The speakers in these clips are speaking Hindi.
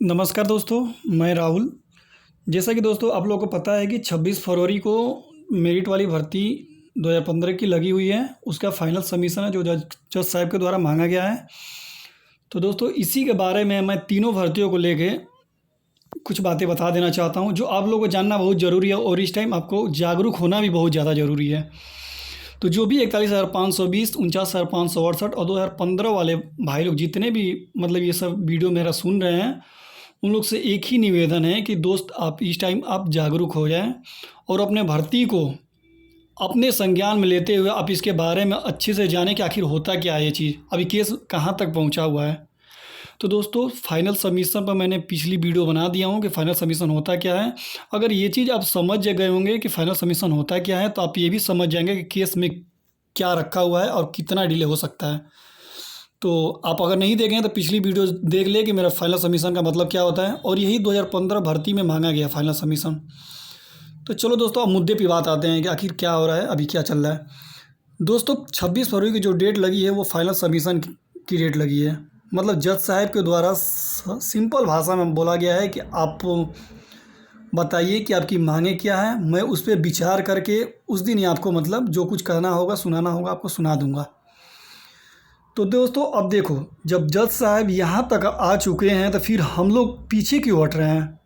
नमस्कार दोस्तों, मैं राहुल। जैसा कि दोस्तों आप लोगों को पता है कि 26 फरवरी को मेरिट वाली भर्ती 2015 की लगी हुई है। उसका फाइनल सबमिशन है जो जज साहब के द्वारा मांगा गया है। तो दोस्तों इसी के बारे में मैं तीनों भर्तियों को लेके कुछ बातें बता देना चाहता हूँ जो आप लोगों को जानना बहुत ज़रूरी है और इस टाइम आपको जागरूक होना भी बहुत ज़्यादा ज़रूरी है। तो जो भी 41,520, 49,568 और 2015 वाले भाई लोग जितने भी मतलब ये सब वीडियो मेरा सुन रहे हैं, उन लोग से एक ही निवेदन है कि दोस्त आप इस टाइम आप जागरूक हो जाएं और अपने भर्ती को अपने संज्ञान में लेते हुए आप इसके बारे में अच्छे से जानें कि आखिर होता क्या है ये चीज़, अभी केस कहाँ तक पहुँचा हुआ है। तो दोस्तों फाइनल सबमिशन पर मैंने पिछली वीडियो बना दिया हूँ कि फाइनल सबमिशन होता क्या है। अगर ये चीज़ आप समझ गए होंगे कि फाइनल सबमिशन होता क्या है तो आप ये भी समझ जाएंगे कि केस में क्या रखा हुआ है और कितना डिले हो सकता है। तो आप अगर नहीं देखें तो पिछली वीडियो देख ले कि मेरा फाइनल सबमिशन का मतलब क्या होता है और यही 2015 भर्ती में मांगा गया फाइनल सबमिशन। तो चलो दोस्तों अब मुद्दे पे बात आते हैं कि आखिर क्या हो रहा है, अभी क्या चल रहा है। दोस्तों 26 फरवरी की जो डेट लगी है वो फाइनल सबमिशन की डेट लगी है। मतलब जज साहब के द्वारा सिंपल भाषा में बोला गया है कि आप बताइए कि आपकी मांगे क्या है, मैं उस पर विचार करके उस दिन ही आपको मतलब जो कुछ कहना होगा सुनाना होगा आपको सुना दूंगा। तो दोस्तों अब देखो, जब जज साहब यहाँ तक आ चुके हैं तो फिर हम लोग पीछे क्यों हट रहे हैं।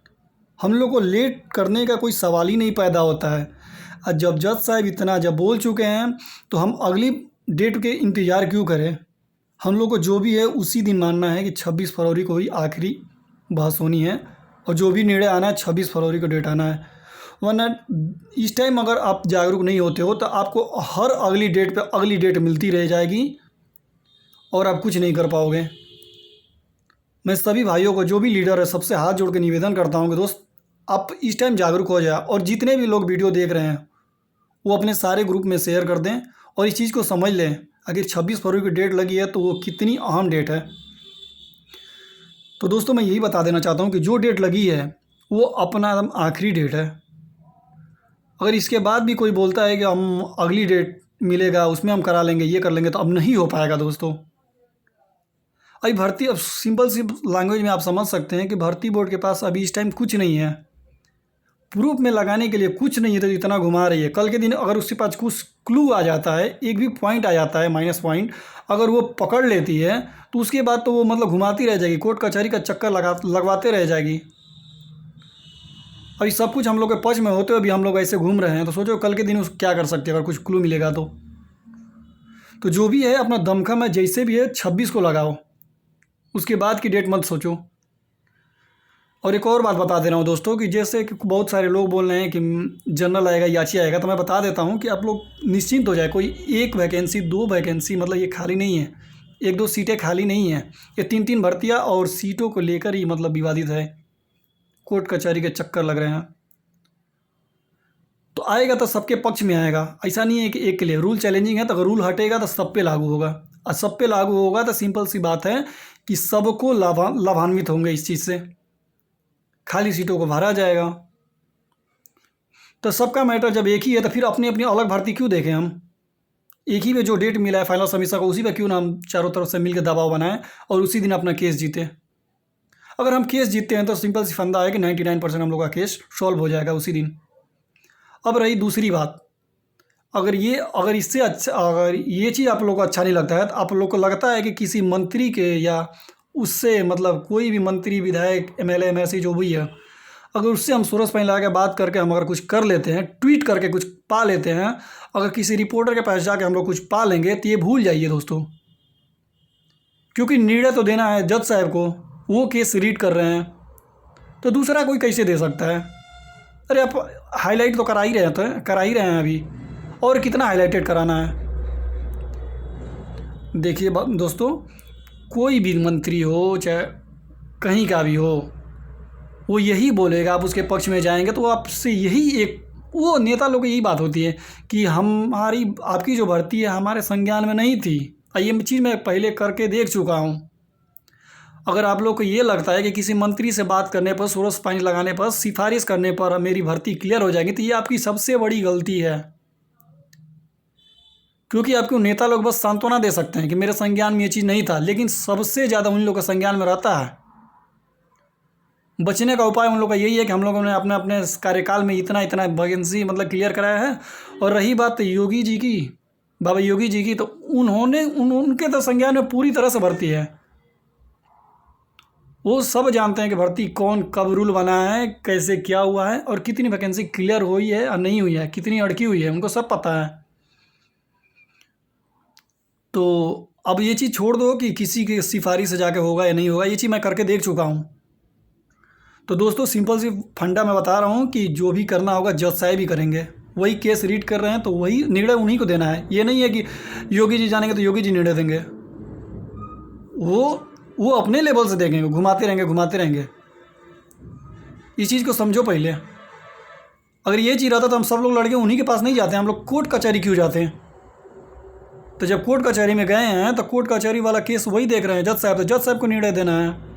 हम लोग को लेट करने का कोई सवाल ही नहीं पैदा होता है। और जब जज साहब इतना जब बोल चुके हैं तो हम अगली डेट के इंतज़ार क्यों करें। हम लोग को जो भी है उसी दिन मानना है कि 26 फरवरी को ही आखिरी बहस होनी है और जो भी निर्णय आना है 26 फरवरी को डेट आना है। वरना इस टाइम अगर आप जागरूक नहीं होते हो तो आपको हर अगली डेट पे अगली डेट मिलती रह जाएगी और आप कुछ नहीं कर पाओगे। मैं सभी भाइयों को जो भी लीडर है सबसे हाथ जोड़ के निवेदन करता हूँ कि दोस्त आप इस टाइम जागरूक हो जाए और जितने भी लोग वीडियो देख रहे हैं वो अपने सारे ग्रुप में शेयर कर दें और इस चीज़ को समझ लें। अगर 26 फरवरी की डेट लगी है तो वो कितनी अहम डेट है। तो दोस्तों मैं यही बता देना चाहता हूँ कि जो डेट लगी है वो अपना एकदम आखिरी डेट है। अगर इसके बाद भी कोई बोलता है कि हम अगली डेट मिलेगा उसमें हम करा लेंगे ये कर लेंगे तो अब नहीं हो पाएगा दोस्तों। अभी भर्ती अब सिंपल सी लैंग्वेज में आप समझ सकते हैं कि भर्ती बोर्ड के पास अभी इस टाइम कुछ नहीं है, प्रूफ में लगाने के लिए कुछ नहीं है तो इतना घुमा रही है। कल के दिन अगर उसके पास कुछ क्लू आ जाता है, एक भी पॉइंट आ जाता है माइनस पॉइंट, अगर वो पकड़ लेती है तो उसके बाद तो वो मतलब घुमाती रह जाएगी, कोर्ट कचहरी का चक्कर लगवाते रह जाएगी। अभी सब कुछ हम लोग के पक्ष में होते हुए भी हम लोग ऐसे घूम रहे हैं तो सोचो कल के दिन उस क्या कर सकते हैं अगर कुछ क्लू मिलेगा तो जो भी है अपना दमखम है जैसे भी है 26 को लगाओ, उसके बाद की डेट मत सोचो। और एक और बात बता दे रहा हूँ दोस्तों कि जैसे कि बहुत सारे लोग बोल रहे हैं कि जनरल आएगा याची आएगा, तो मैं बता देता हूँ कि आप लोग निश्चिंत हो जाए। कोई एक वैकेंसी दो वैकेंसी मतलब ये खाली नहीं है, एक दो सीटें खाली नहीं हैं, ये तीन तीन भर्तियाँ और सीटों को लेकर ही मतलब विवादित है, कोर्ट कचहरी के चक्कर लग रहे हैं। तो आएगा तो सबके पक्ष में आएगा, ऐसा नहीं है कि एक के लिए। रूल चैलेंजिंग है तो अगर रूल हटेगा तो सब पे लागू होगा और सब पे लागू होगा तो सिंपल सी बात है कि सबको लाभान्वित होंगे इस चीज़ से, खाली सीटों को भरा जाएगा। तो सबका मैटर जब एक ही है तो फिर अपनी अपनी अलग भर्ती क्यों देखें हम। एक ही में जो डेट मिला है फाइनल सबमिशन को उसी पे क्यों ना हम चारों तरफ से मिलकर दबाव बनाएं और उसी दिन अपना केस जीते। अगर हम केस जीतते हैं तो सिंपल सी फंदा है कि 99% हम लोग का केस सॉल्व हो जाएगा उसी दिन। अब रही दूसरी बात, अगर इससे अच्छा अगर ये चीज़ आप लोग को अच्छा नहीं लगता है तो आप लोग को लगता है कि किसी मंत्री के या उससे मतलब कोई भी मंत्री विधायक एमएलए एमएलसी जो भी है, अगर उससे हम सोरस पानी लगा के बात करके हम अगर कुछ कर लेते हैं, ट्वीट करके कुछ पा लेते हैं, अगर किसी रिपोर्टर के पास जाके हम लोग कुछ पा लेंगे तो ये भूल जाइए दोस्तों, क्योंकि निर्णय तो देना है जज साहब को, वो केस रीड कर रहे हैं तो दूसरा कोई कैसे दे सकता है। अरे आप हाईलाइट तो करा ही रहे हैं अभी, और कितना हाईलाइटेड कराना है। देखिए दोस्तों, कोई भी मंत्री हो चाहे कहीं का भी हो, वो यही बोलेगा, आप उसके पक्ष में जाएंगे तो वो आपसे यही एक वो नेता लोग की यही बात होती है कि हमारी आपकी जो भर्ती है हमारे संज्ञान में नहीं थी। ये चीज़ मैं पहले करके देख चुका हूँ। अगर आप लोग को ये लगता है कि किसी मंत्री से बात करने पर, सोरस पानी लगाने पर, सिफारिश करने पर मेरी भर्ती क्लियर हो जाएगी तो ये आपकी सबसे बड़ी गलती है। क्योंकि आपको नेता लोग बस सांत्वना दे सकते हैं कि मेरे संज्ञान में ये चीज़ नहीं था, लेकिन सबसे ज़्यादा उन लोगों का संज्ञान में रहता है। बचने का उपाय उन लोग का यही है कि हम लोगों ने अपने अपने कार्यकाल में इतना इतना वैकेंसी मतलब क्लियर कराया है। और रही बात योगी जी की, बाबा योगी जी की, तो उन्होंने उनके तो संज्ञान में पूरी तरह से भर्ती है। वो सब जानते हैं कि भर्ती कौन कब रूल बना है, कैसे क्या हुआ है और कितनी वैकेंसी क्लियर हुई है और नहीं हुई है, कितनी अड़की हुई है, उनको सब पता है। तो अब ये चीज़ छोड़ दो कि किसी की सिफारिश से जाके होगा या नहीं होगा, ये चीज़ मैं करके देख चुका हूँ। तो दोस्तों सिंपल सी फंडा मैं बता रहा हूँ कि जो भी करना होगा जज साहब ही करेंगे। वही केस रीड कर रहे हैं तो वही निर्णय उन्हीं को देना है। ये नहीं है कि योगी जी जानेंगे तो योगी जी निर्णय देंगे। वो अपने लेवल से देखेंगे, घुमाते रहेंगे। इस चीज़ को समझो पहले। अगर ये चीज़ रहता तो हम सब लोग लड़के उन्हीं के पास नहीं जाते, हम लोग कोर्ट कचहरी क्यों जाते हैं? तो जब कोर्ट कचहरी में गए हैं तो कोर्ट कचहरी वाला केस वही देख रहे हैं जज साहब, तो जज साहब को निर्णय देना है।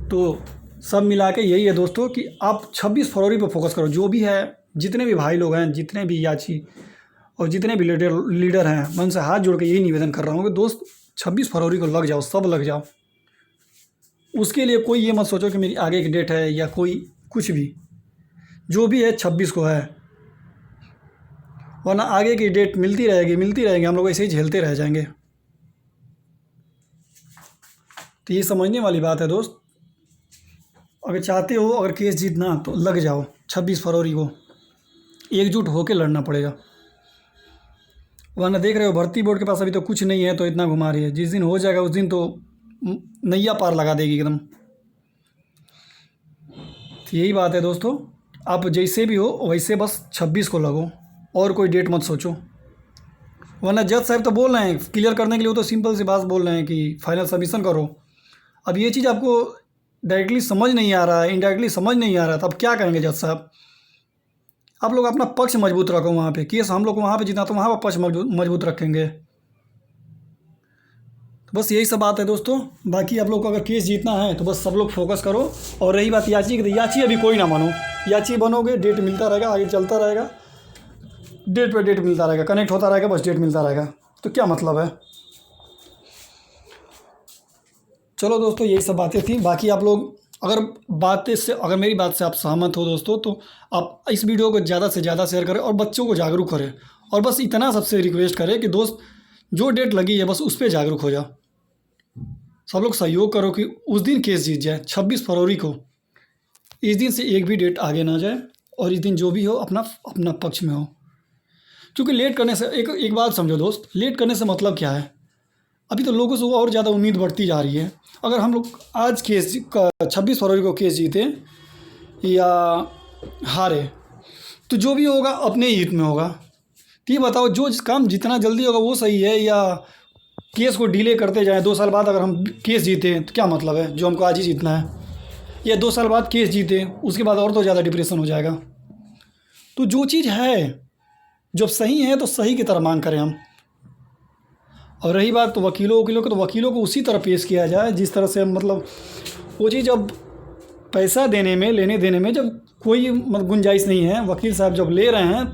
तो सब मिला के यही है दोस्तों कि आप 26 फरवरी पर फोकस करो। जो भी है, जितने भी भाई लोग हैं, जितने भी याची और जितने भी लीडर हैं, मैं उनसे हाथ जोड़ के यही निवेदन कर रहा हूँ कि दोस्त 26 फरवरी को लग जाओ, सब लग जाओ। उसके लिए कोई ये मत सोचो कि मेरी आगे की डेट है या कोई कुछ भी, जो भी है 26 को है, वरना आगे की डेट मिलती रहेगी, हम लोग ऐसे ही झेलते रह जाएंगे। तो ये समझने वाली बात है दोस्त। अगर चाहते हो, अगर केस जीतना तो लग जाओ 26 फरवरी को, एकजुट होकर लड़ना पड़ेगा। वरना देख रहे हो भर्ती बोर्ड के पास अभी तो कुछ नहीं है तो इतना घुमा रही है। जिस दिन हो जाएगा उस दिन तो नैया पार लगा देगी एकदम। तो यही बात है दोस्तों, आप जैसे भी हो वैसे बस 26 को लगो और कोई डेट मत सोचो। वरना जज साहब तो बोल रहे हैं क्लियर करने के लिए, वो तो सिंपल सी बात बोल रहे हैं कि फाइनल सबमिशन करो। अब ये चीज़ आपको डायरेक्टली समझ नहीं आ रहा है, इनडायरेक्टली समझ नहीं आ रहा है, तो अब क्या करेंगे जज साहब? आप लोग अपना पक्ष मजबूत रखो। वहाँ पे केस हम लोग वहाँ पे जितना तो वहाँ पर पक्ष मजबूत रखेंगे। तो बस यही सब बात है दोस्तों। बाकी आप लोग को अगर केस जीतना है तो बस सब लोग फोकस करो। और रही बात याची की, तो याची अभी कोई ना मानो। याची बनोगे, डेट मिलता रहेगा, आगे चलता रहेगा, डेट पे डेट मिलता रहेगा, कनेक्ट होता रहेगा, बस डेट मिलता रहेगा। तो क्या मतलब है? चलो दोस्तों, यही सब बातें थी। बाकी आप लोग अगर मेरी बात से आप सहमत हो दोस्तों, तो आप इस वीडियो को ज़्यादा से ज़्यादा शेयर करें और बच्चों को जागरूक करें। और बस इतना सबसे रिक्वेस्ट करें कि दोस्त, जो डेट लगी है बस उस पर जागरूक हो जाओ। सब लोग सहयोग करो कि उस दिन केस जीत जाए 26 फरवरी को। इस दिन से एक भी डेट आगे ना जाए और इस दिन जो भी हो अपना पक्ष में हो। क्योंकि लेट करने से एक बात समझो दोस्त, लेट करने से मतलब क्या है? अभी तो लोगों से और ज़्यादा उम्मीद बढ़ती जा रही है। अगर हम लोग आज 26 फरवरी को केस जीते या हारे, तो जो भी होगा अपने हित में होगा। तो ये बताओ, जो काम जितना जल्दी होगा वो सही है, या केस को डिले करते जाएं? 2 साल बाद अगर हम केस जीते तो क्या मतलब है, जो हमको आज ही जीतना है? या 2 साल बाद केस जीते, उसके बाद और तो ज़्यादा डिप्रेशन हो जाएगा। तो जो चीज़ है, जब सही है तो सही की तरह मांग करें हम। और रही बात तो वकीलों की, तो वकीलों को उसी तरह पेश किया जाए जिस तरह से मतलब वो चीज़, अब पैसा देने में, लेने देने में जब कोई मतलब गुंजाइश नहीं है, वकील साहब जब ले रहे हैं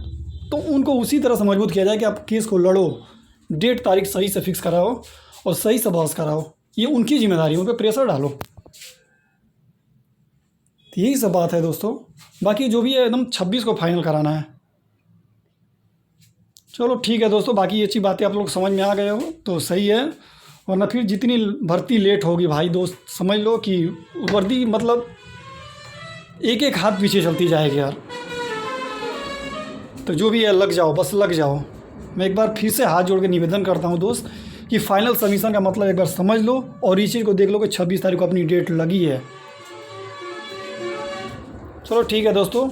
तो उनको उसी तरह से मजबूत किया जाए कि आप केस को लड़ो, डेट तारीख सही से फिक्स कराओ और सही से बहस कराओ। ये उनकी जिम्मेदारी है, उन पर प्रेशर डालो। तो यही सब बात है दोस्तों। बाकी जो भी है एकदम 26 को फाइनल कराना है। चलो ठीक है दोस्तों, बाकी ये अच्छी बातें आप लोग समझ में आ गए हो तो सही है। वरना फिर जितनी भर्ती लेट होगी भाई दोस्त, समझ लो कि वर्दी मतलब एक एक हाथ पीछे चलती जाएगी यार। तो जो भी है लग जाओ, बस लग जाओ। मैं एक बार फिर से हाथ जोड़ के निवेदन करता हूँ दोस्त कि फाइनल सबमिशन का मतलब एक बार समझ लो और इस चीज़ को देख लो कि 26 तारीख को अपनी डेट लगी है। चलो ठीक है दोस्तों,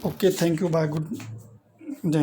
okay, thank you, bye, good.